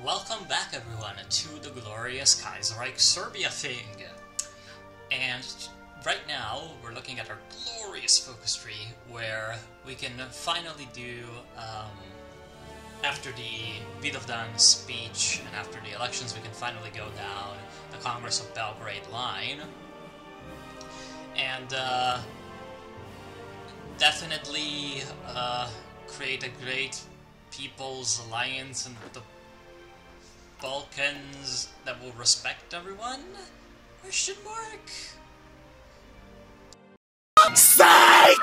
Welcome back, everyone, to the glorious Kaiserreich Serbia thing. And right now, we're looking at our glorious focus tree, where we can finally do, after the Vidovdan speech and after the elections, we can finally go down the Congress of Belgrade line. And definitely create a great People's Alliance in the Balkans that will respect everyone? Question mark? Psych!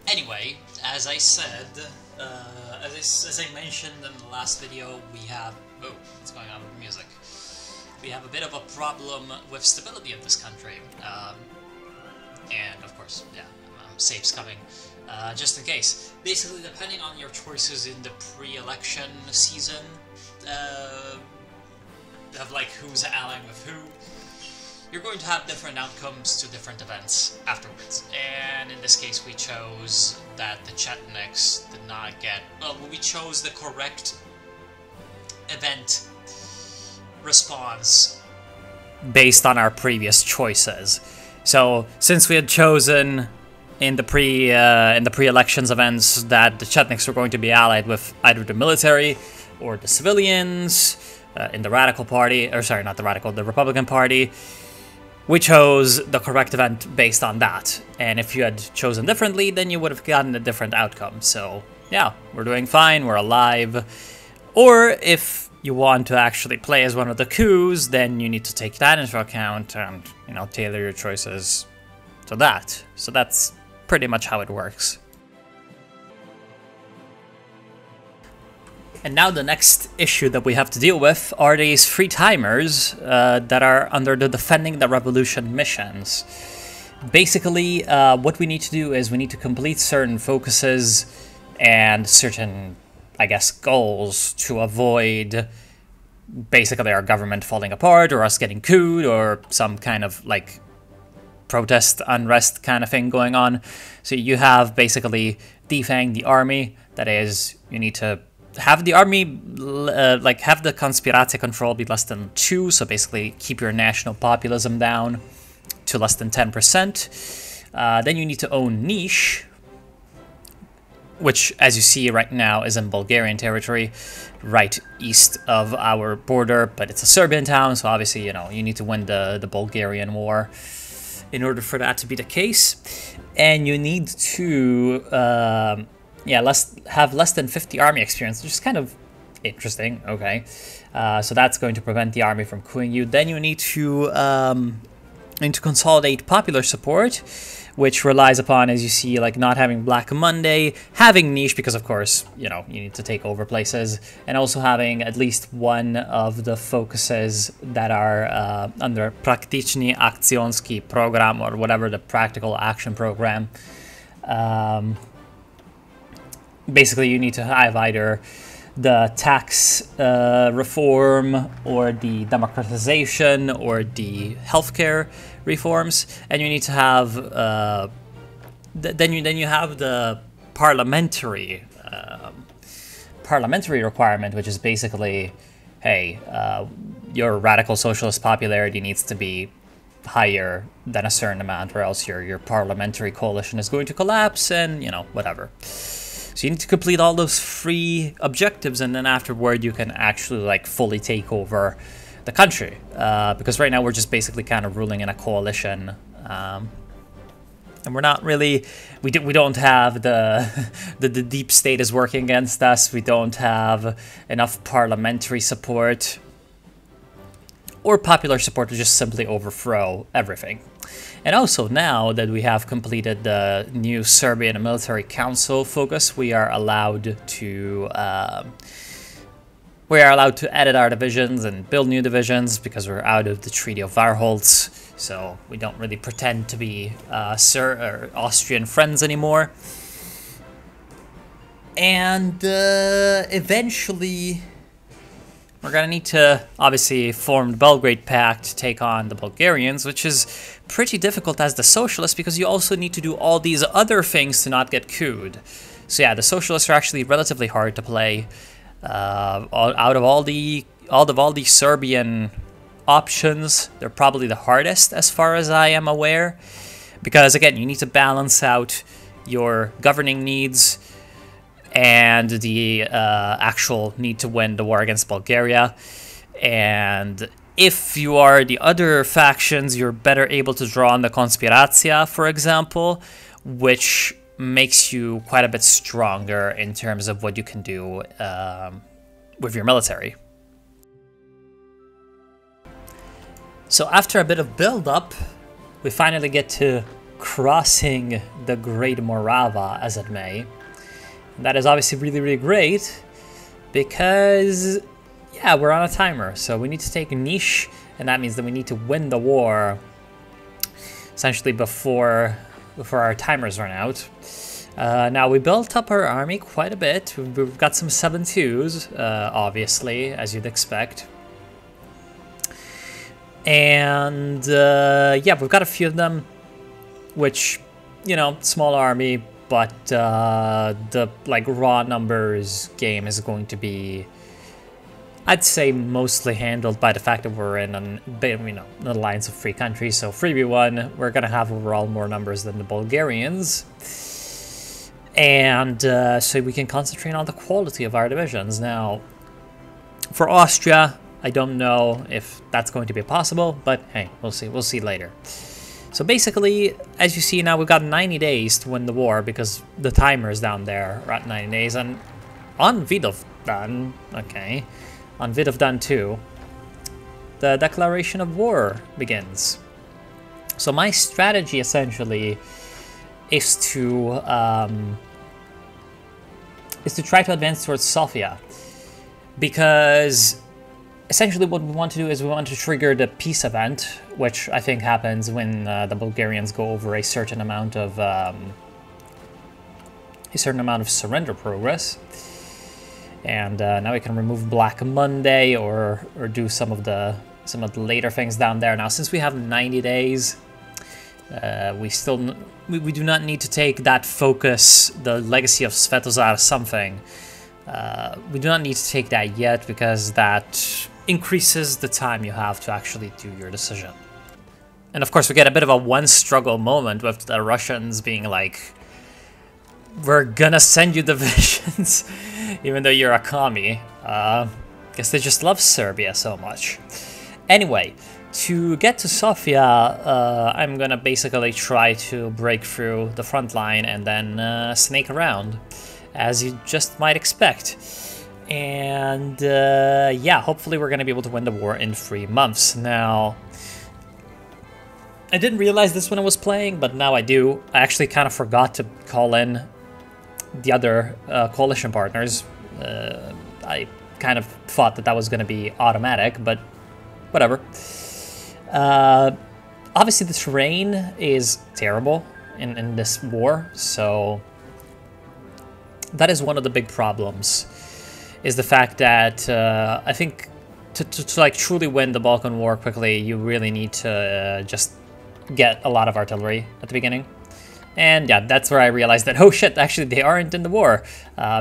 Anyway, as I said, as I mentioned in the last video, we have... Oh, what's going on with music? We have a bit of a problem with stability in this country. And, of course, yeah, safe's coming, just in case. Basically, depending on your choices in the pre-election season, of like who's allying with who, you're going to have different outcomes to different events afterwards. And in this case, we chose that the Chetniks did not get... Well, we chose the correct event response based on our previous choices. So, since we had chosen in the pre-elections events that the Chetniks were going to be allied with either the military or the civilians in the Radical Party, or sorry, not the Radical, the Republican Party, we chose the correct event based on that. And if you had chosen differently, then you would have gotten a different outcome. So, yeah, we're doing fine, we're alive. Or if you want to actually play as one of the coups, then you need to take that into account and, you know, tailor your choices to that. So that's pretty much how it works. And now the next issue that we have to deal with are these free timers that are under the Defending the Revolution missions. Basically, what we need to do is we need to complete certain focuses and certain, I guess, goals to avoid basically our government falling apart or us getting couped or some kind of like protest, unrest kind of thing going on. So you have basically defang the army. That is, you need to have the army, have the conspiracy control be less than 2, so basically keep your national populism down to less than 10%. Then you need to own Niš, which, as you see right now, is in Bulgarian territory, right east of our border, but it's a Serbian town, so obviously, you know, you need to win the Bulgarian War in order for that to be the case. And you need to... have less than 50 army experience, which is kind of interesting. Okay, so that's going to prevent the army from coupping you. Then you need to consolidate popular support, which relies upon, as you see, like not having Black Monday, having Niš because of course, you know, you need to take over places, and also having at least one of the focuses that are under Praktični akcionski program, or whatever, the practical action program. Basically, you need to have either the tax reform or the democratization or the healthcare reforms, and you need to have then you have the parliamentary requirement, which is basically, hey, your radical socialist popularity needs to be higher than a certain amount, or else your parliamentary coalition is going to collapse, and you know, whatever. So So you need to complete all those free objectives, and then afterward you can actually like fully take over the country. Because right now we're just basically kind of ruling in a coalition. And we're not really, we don't have the deep state is working against us. We don't have enough parliamentary support or popular support to just simply overthrow everything. And also now that we have completed the new Serbian Military Council focus, we are allowed to edit our divisions and build new divisions because we're out of the Treaty of Varholz. So we don't really pretend to be Austrian friends anymore. And eventually we're going to need to obviously form the Belgrade Pact to take on the Bulgarians, which is pretty difficult as the socialists because you also need to do all these other things to not get couped. So yeah, the socialists are actually relatively hard to play. Out of all the Serbian options, they're probably the hardest as far as I am aware, because again, you need to balance out your governing needs and the actual need to win the war against Bulgaria. And if you are the other factions, you're better able to draw on the Conspiratia, for example, which makes you quite a bit stronger in terms of what you can do with your military. So after a bit of build-up, we finally get to crossing the Great Morava, as it may. And that is obviously really, really great because, yeah, we're on a timer. So we need to take Niš, and that means that we need to win the war essentially before our timers run out. Now, we built up our army quite a bit. We've got some 7-2s, obviously, as you'd expect. And, yeah, we've got a few of them, which, you know, small army, but the, like, raw numbers game is going to be, I'd say, mostly handled by the fact that we're in an alliance of free countries. So 3v1, we're going to have overall more numbers than the Bulgarians. And so we can concentrate on the quality of our divisions. Now, for Austria, I don't know if that's going to be possible, but hey, we'll see. We'll see later. So basically, as you see now, we've got 90 days to win the war because the timers down there are at 90 days. And on Vidovdan, okay, on Vidovdan 2, the declaration of war begins. So my strategy essentially is to try to advance towards Sofia, because essentially what we want to do is we want to trigger the peace event, which I think happens when the Bulgarians go over a certain amount of surrender progress. And now we can remove Black Monday or do some of the later things down there. Now, since we have 90 days, we do not need to take that focus, the legacy of Svetozar something. We do not need to take that yet because that increases the time you have to actually do your decision. And of course, we get a bit of a one struggle moment with the Russians being like, we're gonna send you divisions, even though you're a commie. Guess they just love Serbia so much. Anyway, to get to Sofia, I'm gonna basically try to break through the front line and then snake around, as you just might expect. And yeah, hopefully we're gonna be able to win the war in 3 months. Now, I didn't realize this when I was playing, but now I do. I actually kind of forgot to call in the other coalition partners. I kind of thought that was going to be automatic, but whatever. Obviously, the terrain is terrible in this war, so that is one of the big problems, is the fact that I think to like truly win the Balkan War quickly, you really need to just get a lot of artillery at the beginning. And yeah, that's where I realized that, oh shit, actually they aren't in the war,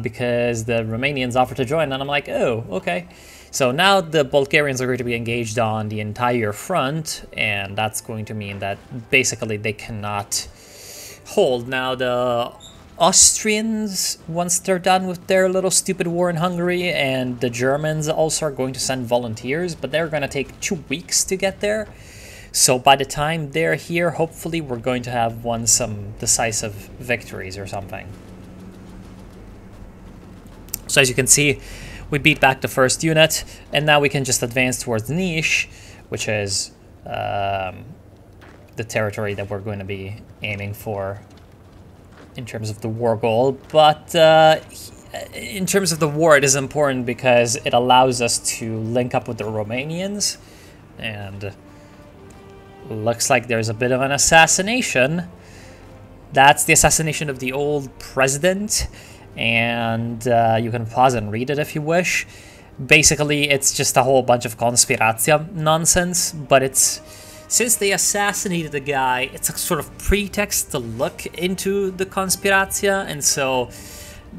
because the Romanians offered to join, and I'm like, oh, okay. So now the Bulgarians are going to be engaged on the entire front, and that's going to mean that basically they cannot hold. Now the Austrians, once they're done with their little stupid war in Hungary, and the Germans also are going to send volunteers, but they're going to take 2 weeks to get there. So by the time they're here, hopefully we're going to have won some decisive victories or something. So as you can see, we beat back the first unit, and now we can just advance towards Niš, which is the territory that we're going to be aiming for in terms of the war goal. But in terms of the war, it is important because it allows us to link up with the Romanians, and looks like there's a bit of an assassination. That's the assassination of the old president, and you can pause and read it if you wish. Basically, it's just a whole bunch of conspiratia nonsense, but it's, since they assassinated the guy, it's a sort of pretext to look into the conspiratia, and so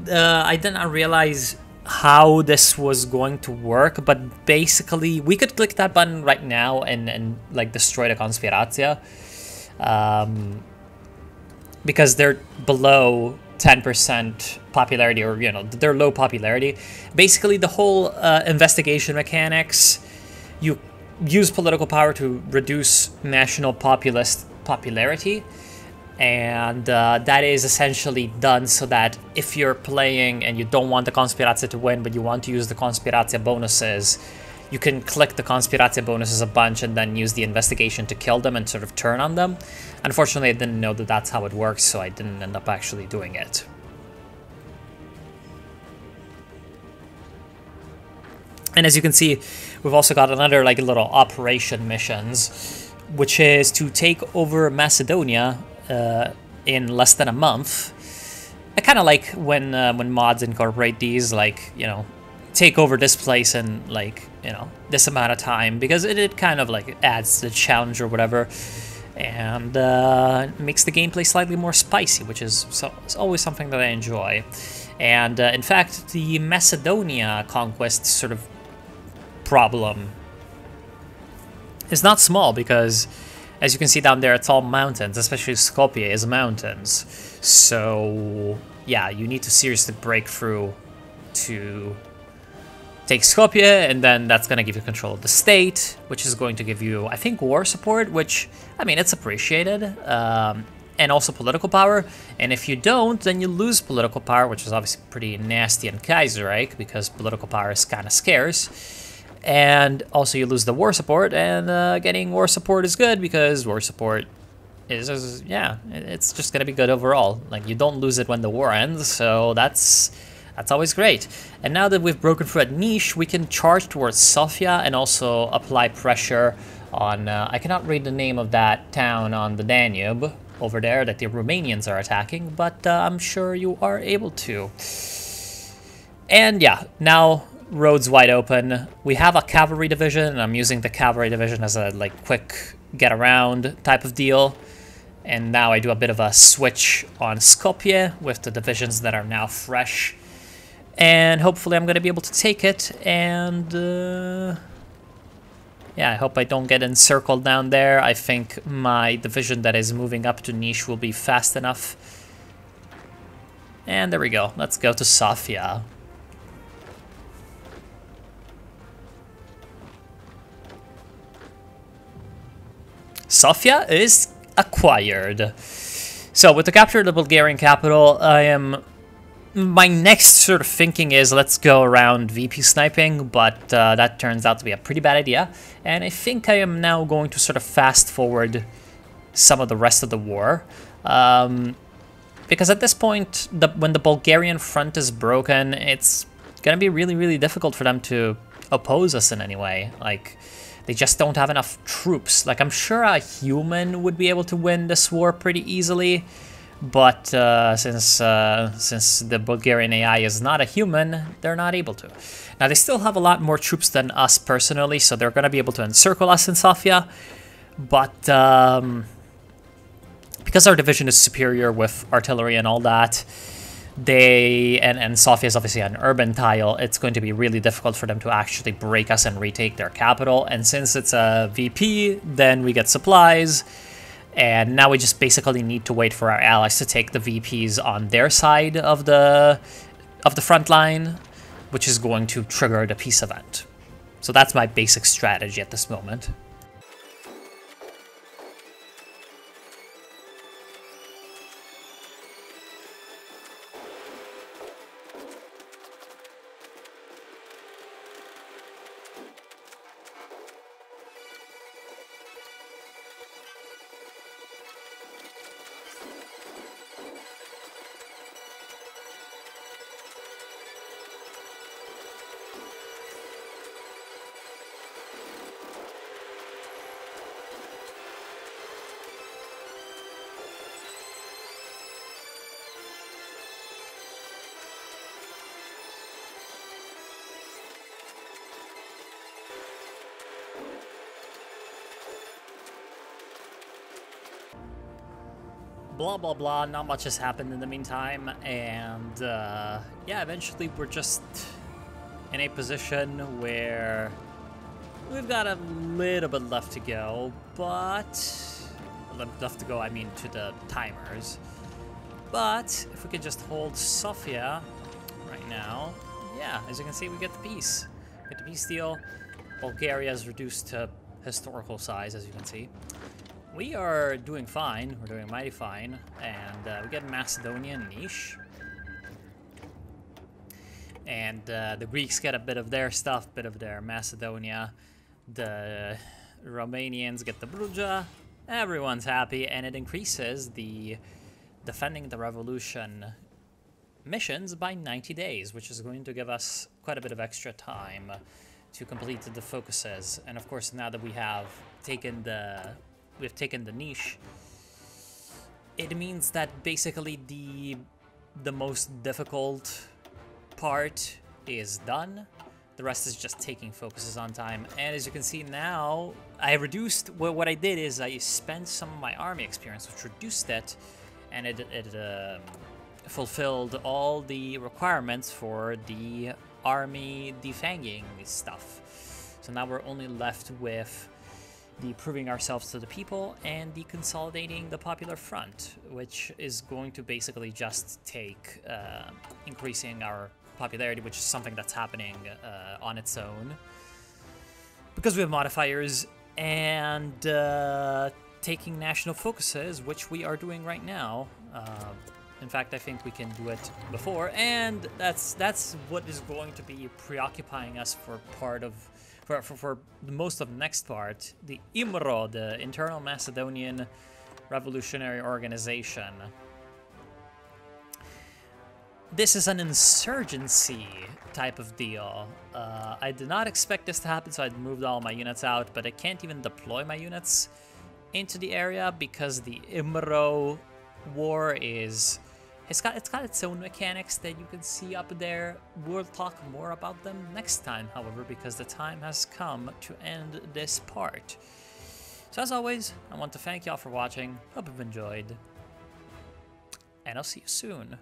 I did not realize how this was going to work, but basically we could click that button right now and like destroy the conspiratia, because they're below 10% popularity, or you know, they're low popularity. Basically the whole investigation mechanics, you use political power to reduce national populist popularity, and that is essentially done so that if you're playing and you don't want the conspiratia to win, but you want to use the conspiratia bonuses, you can click the conspiratia bonuses a bunch and then use the investigation to kill them and sort of turn on them. Unfortunately, I didn't know that that's how it works, so I didn't end up actually doing it. And as you can see, we've also got another like little operation missions, which is to take over Macedonia in less than a month. I kind of like when mods incorporate these, like, you know, take over this place in like, you know, this amount of time, because it kind of like adds the challenge or whatever, and makes the gameplay slightly more spicy, which is it's always something that I enjoy. And in fact, the Macedonia conquest sort of problem is not small, because as you can see down there, it's all mountains, especially Skopje is mountains. So yeah, you need to seriously break through to take Skopje, and then that's going to give you control of the state, which is going to give you, I think, war support, which, I mean, it's appreciated, and also political power. And if you don't, then you lose political power, which is obviously pretty nasty in Kaiserreich, because political power is kind of scarce. And also you lose the war support, and getting war support is good, because war support is yeah, it's just going to be good overall. Like, you don't lose it when the war ends, so that's always great. And now that we've broken through at Niš, we can charge towards Sofia and also apply pressure on, I cannot read the name of that town on the Danube over there that the Romanians are attacking, but I'm sure you are able to. And yeah, now roads wide open. We have a cavalry division, and I'm using the cavalry division as a like quick get around type of deal. And now I do a bit of a switch on Skopje with the divisions that are now fresh. And hopefully I'm going to be able to take it, and yeah, I hope I don't get encircled down there. I think my division that is moving up to Niš will be fast enough. And there we go. Let's go to Sofia. Sofia is acquired. So with the capture of the Bulgarian capital, my next sort of thinking is let's go around VP sniping, but that turns out to be a pretty bad idea. And I think I am now going to sort of fast forward some of the rest of the war. Because at this point, when the Bulgarian front is broken, it's going to be really, really difficult for them to oppose us in any way. Like, they just don't have enough troops. Like, I'm sure a human would be able to win this war pretty easily, but since the Bulgarian AI is not a human, they're not able to. Now, they still have a lot more troops than us personally, so they're going to be able to encircle us in Sofia, but because our division is superior with artillery and all that, and Sofia is obviously an urban tile, it's going to be really difficult for them to actually break us and retake their capital. And since it's a VP, then we get supplies, And now we just basically need to wait for our allies to take the VPs on their side of the front line, which is going to trigger the peace event. So that's my basic strategy at this moment. Blah blah blah, not much has happened in the meantime, and yeah, eventually we're just in a position where we've got a little bit left to go, but left to go, I mean to the timers. But if we could just hold Sofia right now, yeah, as you can see, we get the peace. Get the peace deal. Bulgaria is reduced to historical size, as you can see. We are doing fine. We're doing mighty fine. And we get Macedonia niche. And the Greeks get a bit of their stuff, bit of their Macedonia. The Romanians get the Bruja. Everyone's happy, and it increases the defending the revolution missions by 90 days, which is going to give us quite a bit of extra time to complete the focuses. And of course, now that we have taken the niche, it means that basically the most difficult part is done. The rest is just taking focuses on time. And as you can see now, I reduced, well, what I did is I spent some of my army experience, which reduced it, and it fulfilled all the requirements for the army defanging stuff. So now we're only left with the proving ourselves to the people and the consolidating the popular front, which is going to basically just take increasing our popularity, which is something that's happening on its own because we have modifiers, and taking national focuses, which we are doing right now. In fact, I think we can do it before, and that's what is going to be preoccupying us for most of the next part, the IMRO, the Internal Macedonian Revolutionary Organization. This is an insurgency type of deal. I did not expect this to happen, so I moved all my units out, but I can't even deploy my units into the area because the IMRO war it's got its own mechanics that you can see up there. We'll talk more about them next time, however, because the time has come to end this part. So as always, I want to thank y'all for watching. Hope you've enjoyed, and I'll see you soon.